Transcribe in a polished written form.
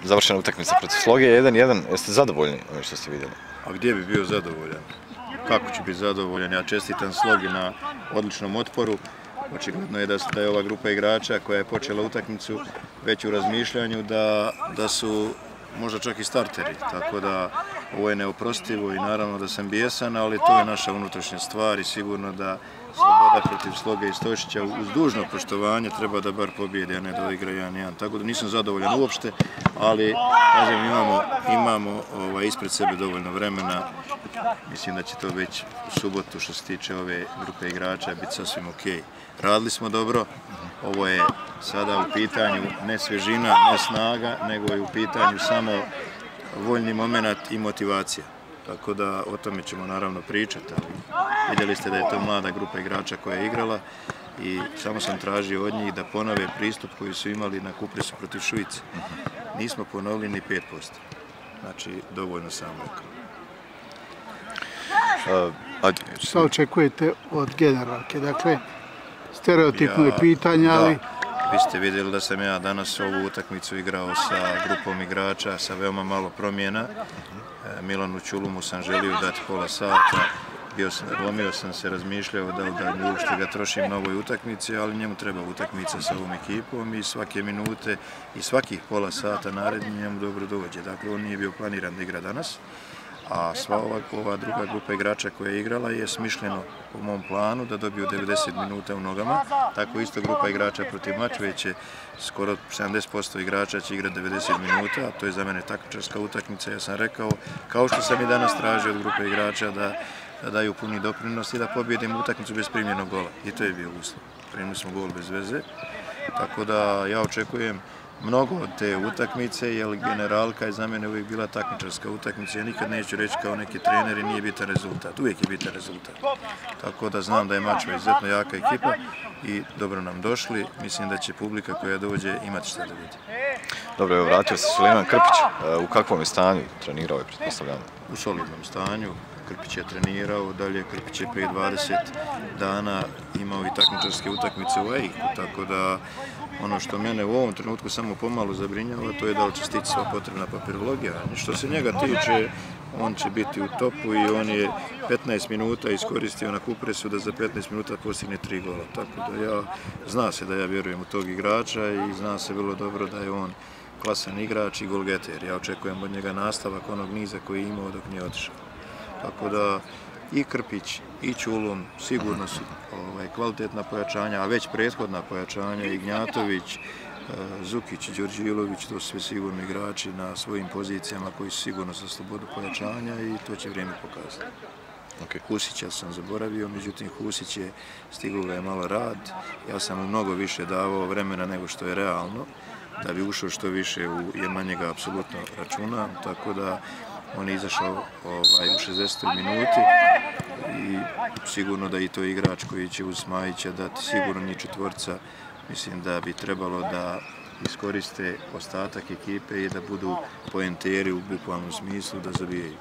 završena utakmica protiv Sloge 1-1. Jeste zadovoljni ovim što ste vidjeli? A gdje bi bio zadovoljan? Kako ću biti zadovoljan? Ja čestitam Slogi na odličnom otporu. Očigledno je da je ova grupa igrača koja je počela utakmicu već u razmišljanju da su možda čak i starteri. Tako da ovo je neoprostivo i naravno da sam bijesan, ali to je naša unutrašnja stvar i sigurno da Sloboda protiv Sloge i Stojšića uz dužno poštovanje treba da bar pobijedi, a ne da igra 1-1. Tako da nisam zadovoljan uopšte, ali kažem, imamo ispred sebe dovoljno vremena. Mislim da će to već u subotu što se tiče ove grupe igrača biti sasvim ok. Radili smo dobro, ovo je sada u pitanju ne svježina, ne snaga, nego je u pitanju samo voljni moment i motivacija. Tako da o tome ćemo naravno pričati, ali vidjeli ste da je to mlada grupa igrača koja je igrala i samo sam tražio od njih da ponove pristup koji su imali na Kupresu protiv Šuice. Nismo ponovili ni 5%. Znači, dovoljno sam rekao. Šta očekujete od generalke? Dakle, stereotipno je pitanje, ali... Vi ste vidjeli da sam ja danas ovu utakmicu igrao sa grupom igrača sa veoma malo promjena. Milanu Ćulumu sam želio dati pola sata. Lomio sam se, razmišljao da uopšte ga trošim na ovoj utakmici, ali njemu treba utakmica sa ovom ekipom i svake minute i svakih pola sata narednih njemu dobro dođe. Dakle, on nije bio planiran da igra danas. A sva ova druga grupa igrača koja je igrala je smišljeno po mom planu da dobiju 90 minuta u nogama. Tako isto grupa igrača protiv Mačve će skoro 70% igrača će igrati 90 minuta, a to je za mene takmičarska utakmica. Ja sam rekao, kao što sam i danas tražio od grupe igrača da daju puni doprinos i da pobjedimo utakmicu bez primljenog gola. I to je bio uslov. Primili smo gol bez veze. Tako da ja očekujem mnogo od te utakmice, jer generalka je za mene uvijek bila takmičarska utakmica. Ja nikad neću reći kao neki treneri nije bitan rezultat. Uvijek je bitan rezultat. Tako da znam da je Mačva izuzetno jaka ekipa i dobro nam došli. Mislim da će publika koja dođe imati šta da vidi. Dobro, evo vratio se Sulejman Krpić. U kakvom je stanju trenirao i pretpostavljamo? U solidnom stanju. Krpić je trenirao, dalje Krpić je prije 20 dana imao i takmičarske utakmice u EIK-u, tako da ono što mene u ovom trenutku samo pomalo zabrinjava, to je da li će stići sva potrebna papirologija. Što se njega tiče, on će biti u topu i on je 15 minuta iskoristio na Kupresu da za 15 minuta postigne 3 gola. Tako da zna se da ja vjerujem u tog igrača i zna se vrlo dobro da je on klasan igrač i golgeter. Ja očekujem od njega nastavak onog niza koji je imao dok nije otišao. Tako da i Krpić i Ćulum sigurno su kvalitetna pojačanja, a već prethodna pojačanja i Gnjatović, Zukić, Đorđilović, to su sve sigurno igrači na svojim pozicijama koji su sigurno za slobodu pojačanja i to će vrijeme pokazati. Husića sam zaboravio, međutim Husić je stigao ga je malo rad. Ja sam mu mnogo više davao vremena nego što je realno, da bi ušao što više jer na njega apsolutno računam, tako da on je izašao u 60. minuti i sigurno da i to igrač koji će uz Majića dati sigurno njih četvorca. Mislim da bi trebalo da iskoriste ostatak ekipe i da budu poenteri u bukvalnom smislu da zabijaju.